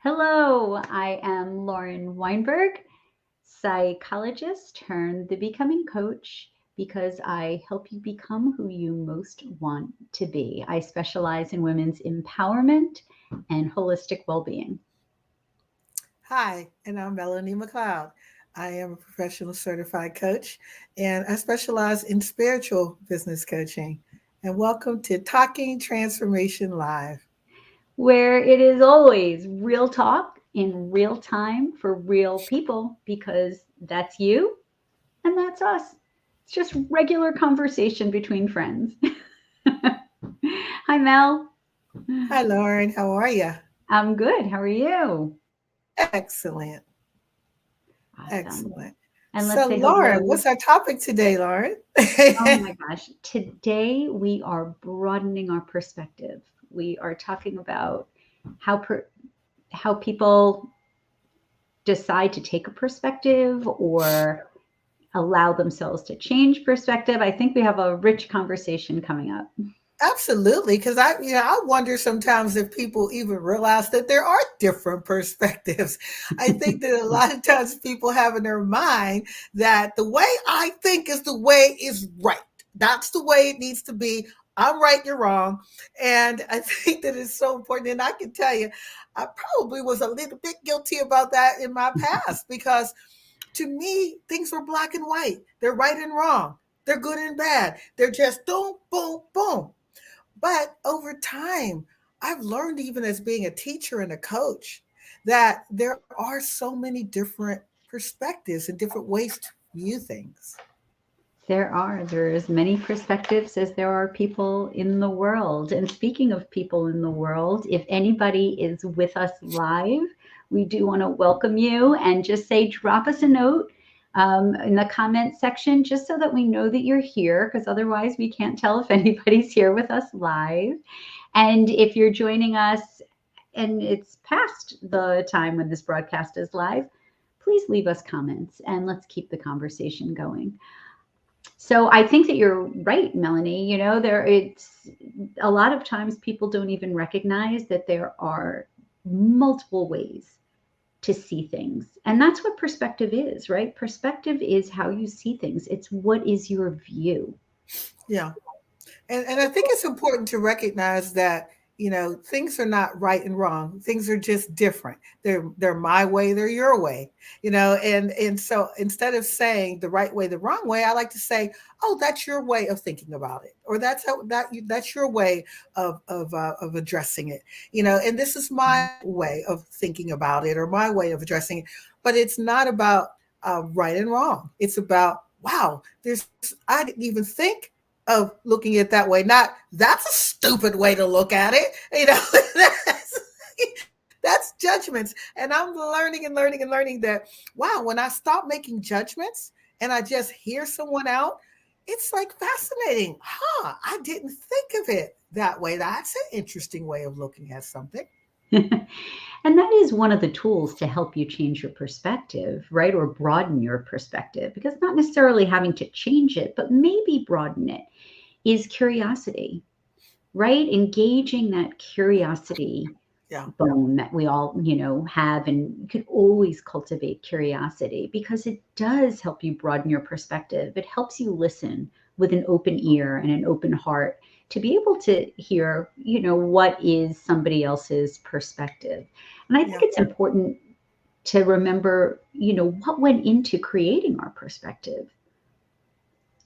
Hello, I am Lauren Weinberg, psychologist turned the becoming coach because I help you become who you most want to be. I specialize in women's empowerment and holistic well being. Hi, and I'm Melanie McLeod. I am a professional certified coach and I specialize in spiritual business coaching. And welcome to Talking Transformation Live. Where it is always real talk in real time for real people because that's you and that's us. It's just regular conversation between friends. Hi, Mel. Hi, Lauren. How are you? I'm good. How are you? Excellent. Awesome. Excellent. And let's So, say Lauren, hello. what's our topic today, Lauren? Oh my gosh. Today we are broadening our perspective. We are talking about how how people decide to take a perspective or allow themselves to change perspective. I think we have a rich conversation coming up. Absolutely, because I wonder sometimes if people even realize that there are different perspectives. I think that a lot of times people have in their mind that the way I think is the way is right. That's the way it needs to be. I'm right, you're wrong, and I think that it's so important. And I can tell you, I probably was a little bit guilty about that in my past because to me, things were black and white. They're right and wrong. They're good and bad. They're just boom, boom, boom. But over time, I've learned, even as being a teacher and a coach, that there are so many different perspectives and different ways to view things. There are as many perspectives as there are people in the world. And speaking of people in the world, if anybody is with us live, we do want to welcome you and just say, drop us a note in the comment section, just so that we know that you're here, because otherwise we can't tell if anybody's here with us live. And if you're joining us and it's past the time when this broadcast is live, please leave us comments and let's keep the conversation going. So I think that you're right, Melanie. You know, there it's a lot of times people don't even recognize that there are multiple ways to see things. And that's what perspective is, right? Perspective is how you see things. It's what is your view. Yeah. And I think it's important to recognize that, things are not right and wrong. Things are just different. They're my way, they're your way. And so instead of saying the right way, the wrong way, I like to say, oh, that's your way of thinking about it, or that's your way of addressing it. And this is my way of thinking about it, or my way of addressing it. But it's not about right and wrong. It's about, wow, I didn't even think of looking at it that way. Not, that's a stupid way to look at it. That's judgments. And I'm learning and learning and learning that, wow, when I stop making judgments and I just hear someone out, it's like fascinating. Huh, I didn't think of it that way. That's an interesting way of looking at something. And that is one of the tools to help you change your perspective, right? Or broaden your perspective, because not necessarily having to change it, but maybe broaden it is curiosity, right? Engaging that curiosity Yeah. bone that we all, have, and you can always cultivate curiosity because it does help you broaden your perspective. It helps you listen with an open ear and an open heart to be able to hear, what is somebody else's perspective. And I think Yeah. it's important to remember, what went into creating our perspective,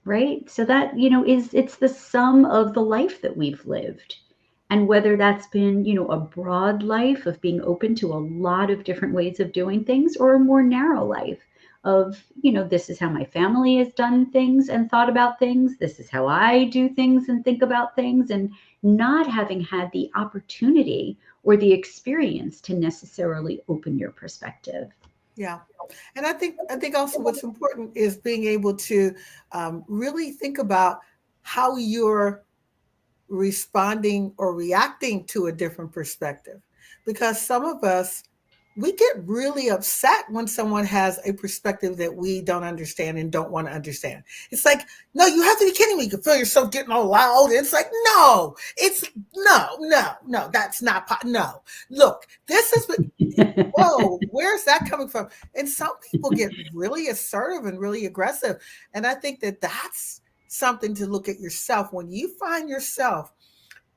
right? So that, is it's the sum of the life that we've lived. And whether that's been, a broad life of being open to a lot of different ways of doing things, or a more narrow life of, this is how my family has done things and thought about things. This is how I do things and think about things, and not having had the opportunity or the experience to necessarily open your perspective. Yeah. And I think also what's important is being able to really think about how you're responding or reacting to a different perspective, because some of us we get really upset when someone has a perspective that we don't understand and don't want to understand. It's like, no, you have to be kidding me. You can feel yourself getting all loud. It's like, no, it's no, that's not, no. Look, this is what, whoa, where's that coming from? And some people get really assertive and really aggressive. And I think that that's something to look at yourself. When you find yourself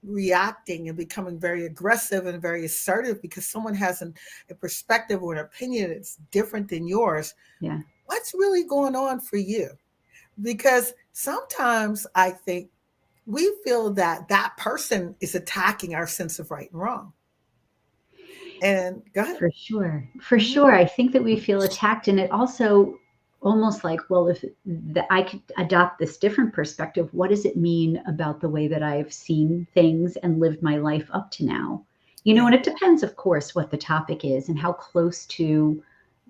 reacting and becoming very aggressive and very assertive because someone has a perspective or an opinion that's different than yours, Yeah, what's really going on for you? Because sometimes I think we feel that that person is attacking our sense of right and wrong. And go ahead. for sure. For Mhm. sure. I think that we feel attacked, and it also almost like, well, if I could adopt this different perspective, what does it mean about the way that I've seen things and lived my life up to now? Yeah. And it depends, of course, what the topic is and how close to,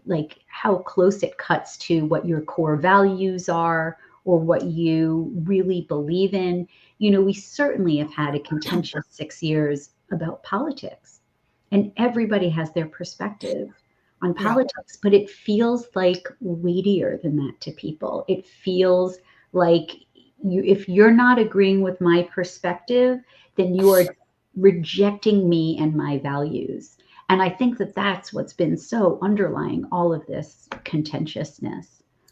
like, how close it cuts to what your core values are or what you really believe in. We certainly have had a contentious 6 years about politics, and everybody has their perspective on Yeah. politics, but it feels like weightier than that to people. It feels like, if you're not agreeing with my perspective, then you are rejecting me and my values. And I think that that's what's been so underlying all of this contentiousness.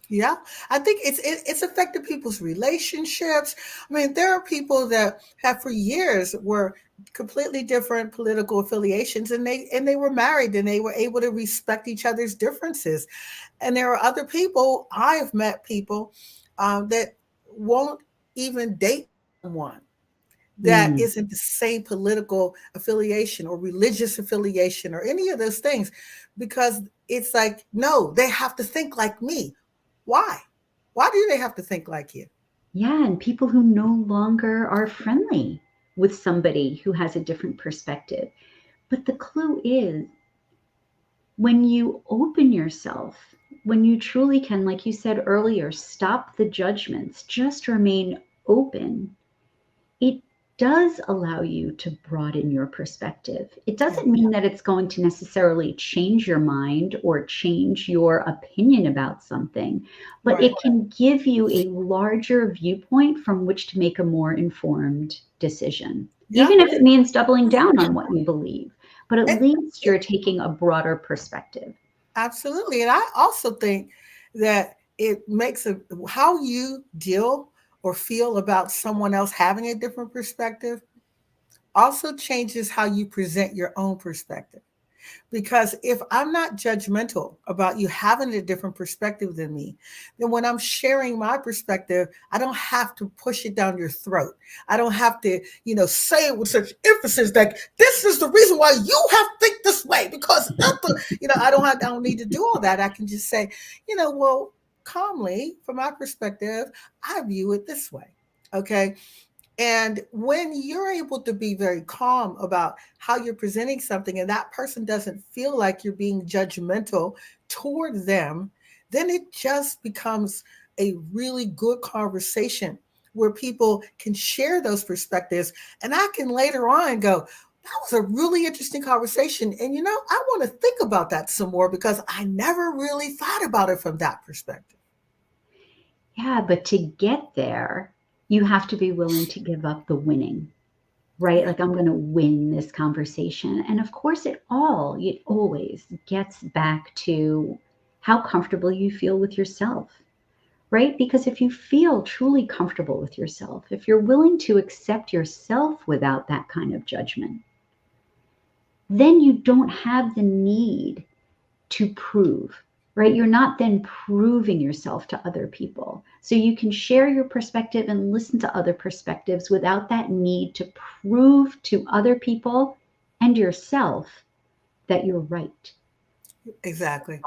Yeah, I think it's affected people's relationships. I mean, there are people that have for years were completely different political affiliations, and they were married and they were able to respect each other's differences. And there are other people, I have met people that won't even date someone that Mm. isn't the same political affiliation or religious affiliation or any of those things, because it's like, no, they have to think like me. Why? Why do they have to think like you? Yeah, and people who no longer are friendly with somebody who has a different perspective. But the clue is, when you open yourself, when you truly can, like you said earlier, stop the judgments, just remain open, it does allow you to broaden your perspective. It Yeah, doesn't mean that it's going to necessarily change your mind or change your opinion about something, but right. it can give you a larger viewpoint from which to make a more informed decision, Yeah, even if it means doubling down on what you believe. But at it, least it, you're taking a broader perspective. absolutely. And I also think that it makes how you deal or feel about someone else having a different perspective also changes how you present your own perspective. Because if I'm not judgmental about you having a different perspective than me, then when I'm sharing my perspective, I don't have to push it down your throat. I don't have to, say it with such emphasis that this is the reason why you have to think this way. Because I don't need to do all that. I can just say, well, calmly, from my perspective, I view it this way. Okay. And when you're able to be very calm about how you're presenting something and that person doesn't feel like you're being judgmental toward them, then it just becomes a really good conversation where people can share those perspectives. And I can later on go, that was a really interesting conversation. And, I want to think about that some more because I never really thought about it from that perspective. Yeah, but to get there, you have to be willing to give up the winning, right? Yeah. Like, I'm going to win this conversation. And of course, it always gets back to how comfortable you feel with yourself, right? Because if you feel truly comfortable with yourself, if you're willing to accept yourself without that kind of judgment, then you don't have the need to prove, right? You're not then proving yourself to other people. So you can share your perspective and listen to other perspectives without that need to prove to other people and yourself that you're right. Exactly.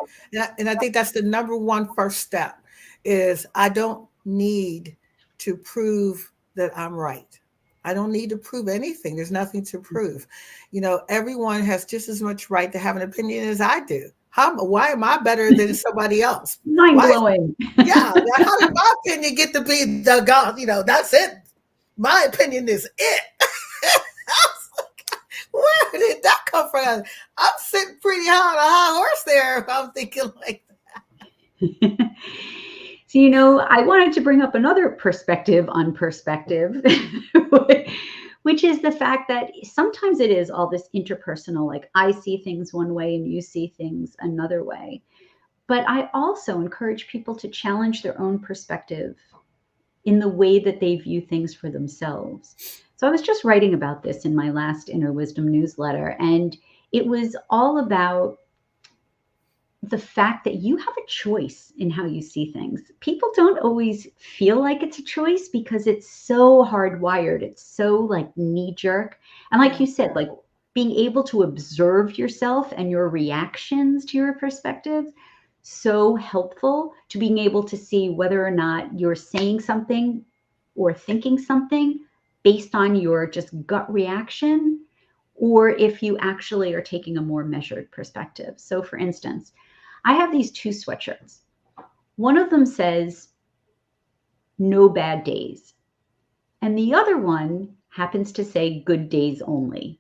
And I think that's the number one first step is I don't need to prove that I'm right. I don't need to prove anything. There's nothing to prove. Everyone has just as much right to have an opinion as I do. Why am I better than somebody else? Mind Why? blowing. Yeah. How did my opinion get to be the God? That's it. My opinion is it. Where did that come from. I'm sitting pretty high on a high horse there if I'm thinking like So, I wanted to bring up another perspective on perspective, which is the fact that sometimes it is all this interpersonal, like I see things one way and you see things another way. But I also encourage people to challenge their own perspective in the way that they view things for themselves. So I was just writing about this in my last Inner Wisdom newsletter, and it was all about the fact that you have a choice in how you see things. People don't always feel like it's a choice because it's so hardwired. It's so like knee jerk. And like yeah, you said, like being able to observe yourself and your reactions to your perspectives, so helpful to being able to see whether or not you're saying something or thinking something based on your just gut reaction, or if you actually are taking a more measured perspective. So for instance, I have these two sweatshirts. One of them says no bad days, and the other one happens to say good days only.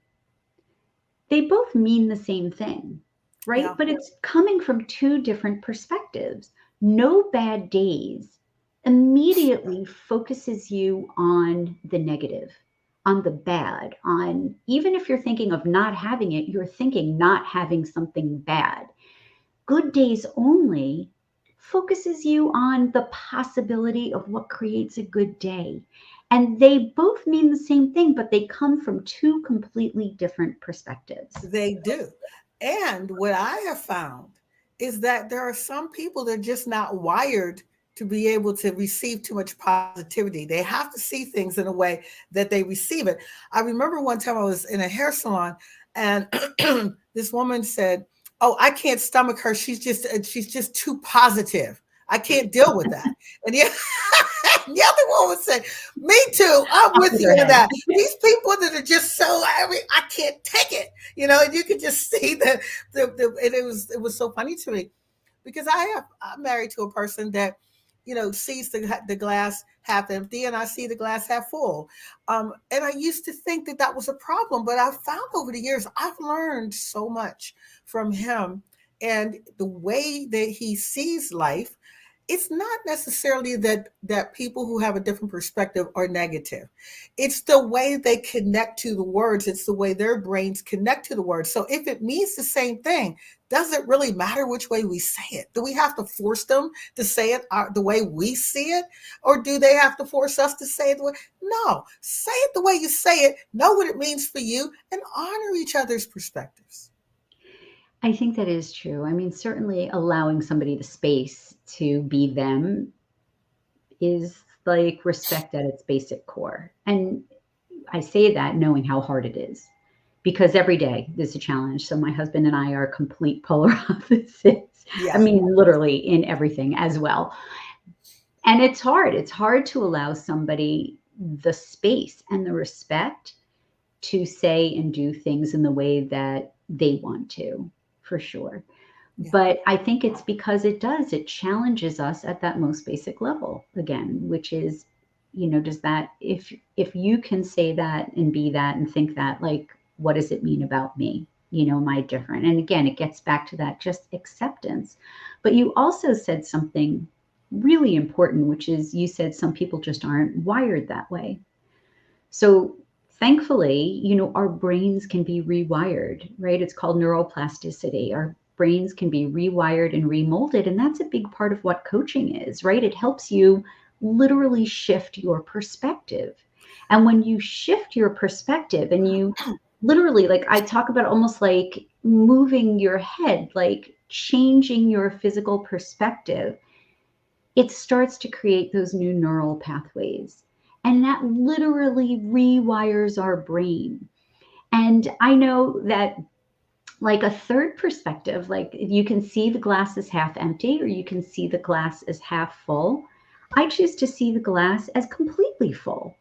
They both mean the same thing, right? yeah. But it's coming from two different perspectives. No bad days immediately focuses you on the negative, on the bad, on even if you're thinking of not having it, you're thinking not having something bad. Good days only focuses you on the possibility of what creates a good day. And they both mean the same thing, but they come from two completely different perspectives. They do. And what I have found is that there are some people that are just not wired to be able to receive too much positivity. They have to see things in a way that they receive it. I remember one time I was in a hair salon and this woman said, "Oh, I can't stomach her. She's just too positive. I can't deal with that." And the, the other woman said, "Me too. I'm Up with with you her on head. that. These people that are just so I can't take it." And you could just see and it was so funny to me because I'm married to a person that sees the glass half empty and I see the glass half full. And I used to think that that was a problem, but I've found over the years I've learned so much from him and the way that he sees life. It's not necessarily that people who have a different perspective are negative. It's the way they connect to the words. It's the way their brains connect to the words. So if it means the same thing, does it really matter which way we say it? Do we have to force them to say it the way we see it, or do they have to force us to say it the way? No, say it the way you say it. Know what it means for you, and honor each other's perspectives. I think that is true. I mean, certainly allowing somebody the space to be them is like respect at its basic core. And I say that knowing how hard it is because every day there's a challenge. So my husband and I are complete polar opposites. I Yeah, mean, literally in everything as well. And it's hard. It's hard to allow somebody the space and the respect to say and do things in the way that they want to, for sure. yeah. But I think it's because it challenges us at that most basic level again, which is, does that, if you can say that and be that and think that, like, what does it mean about me? Am I different? And again, it gets back to that just acceptance. But you also said something really important, which is you said some people just aren't wired that way. So thankfully, our brains can be rewired, right? It's called neuroplasticity. Our brains can be rewired and remolded. And that's a big part of what coaching is, right? It helps you literally shift your perspective. And when you shift your perspective and you literally, like I talk about almost like moving your head, like changing your physical perspective, it starts to create those new neural pathways. And that literally rewires our brain. And I know that, like a third perspective, like you can see the glass as half empty or you can see the glass as half full. I choose to see the glass as completely full.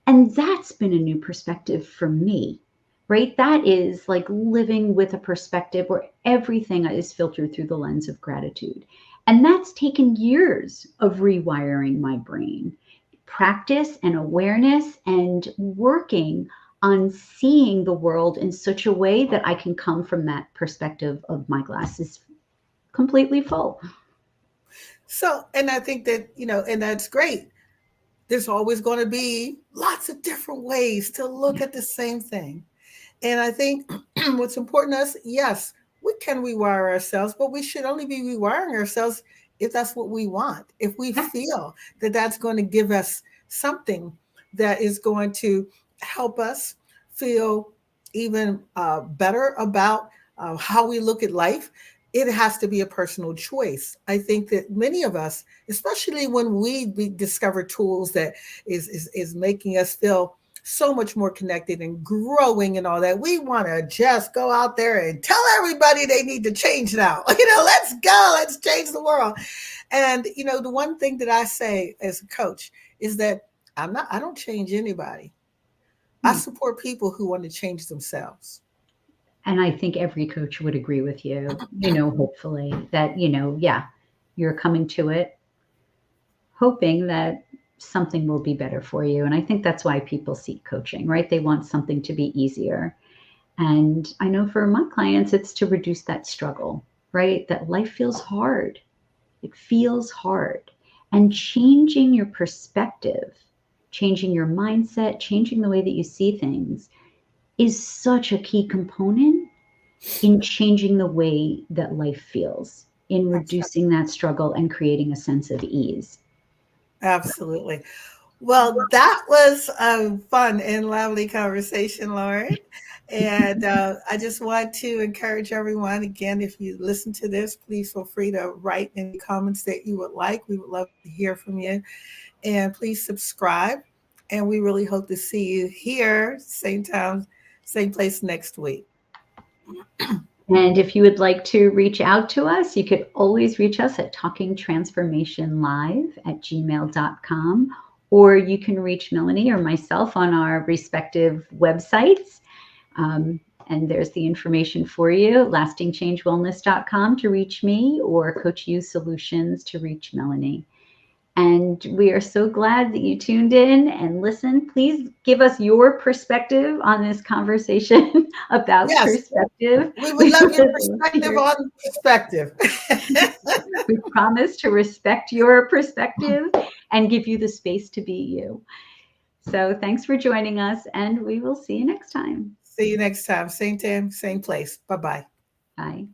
And that's been a new perspective for me, right? That is like living with a perspective where everything is filtered through the lens of gratitude. And that's taken years of rewiring my brain, practice and awareness and working on seeing the world in such a way that I can come from that perspective of my glass is completely full. So, and I think that, and that's great. There's always going to be lots of different ways to look at the same thing. And I think what's important to us, yes, we can rewire ourselves, but we should only be rewiring ourselves if that's what we want. If we Yeah. feel that that's going to give us something that is going to help us feel even better about how we look at life, it has to be a personal choice. I think that many of us, especially when we discover tools that is making us feel so much more connected and growing and all that. We want to just go out there and tell everybody they need to change now. Let's go, let's change the world. And the one thing that I say as a coach is that I don't change anybody. I Hmm. support people who want to change themselves. And I think every coach would agree with you, hopefully that, yeah, you're coming to it hoping that something will be better for you. And I think that's why people seek coaching, right? They want something to be easier. And I know for my clients, it's to reduce that struggle, right? That life feels hard. It feels hard. And changing your perspective, changing your mindset, changing the way that you see things is such a key component in changing the way that life feels, in reducing that struggle and creating a sense of ease. Absolutely. Well, that was a fun and lovely conversation, Lauren. And I just want to encourage everyone again, if you listen to this, please feel free to write any comments that you would like. We would love to hear from you. And please subscribe. And we really hope to see you here, same time, same place next week. And if you would like to reach out to us, you could always reach us at talkingtransformationlive@gmail.com, or you can reach Melanie or myself on our respective websites. Um, and there's the information for you, lastingchangewellness.com to reach me, or Coach U Solutions to reach Melanie. And we are so glad that you tuned in and listened. Please give us your perspective on this conversation about Yes, perspective. we would We love your would love to perspective hear. on perspective. We promise to respect your perspective and give you the space to be you. So thanks for joining us, and we will see you next time. See you next time. Same place. Bye bye. Bye.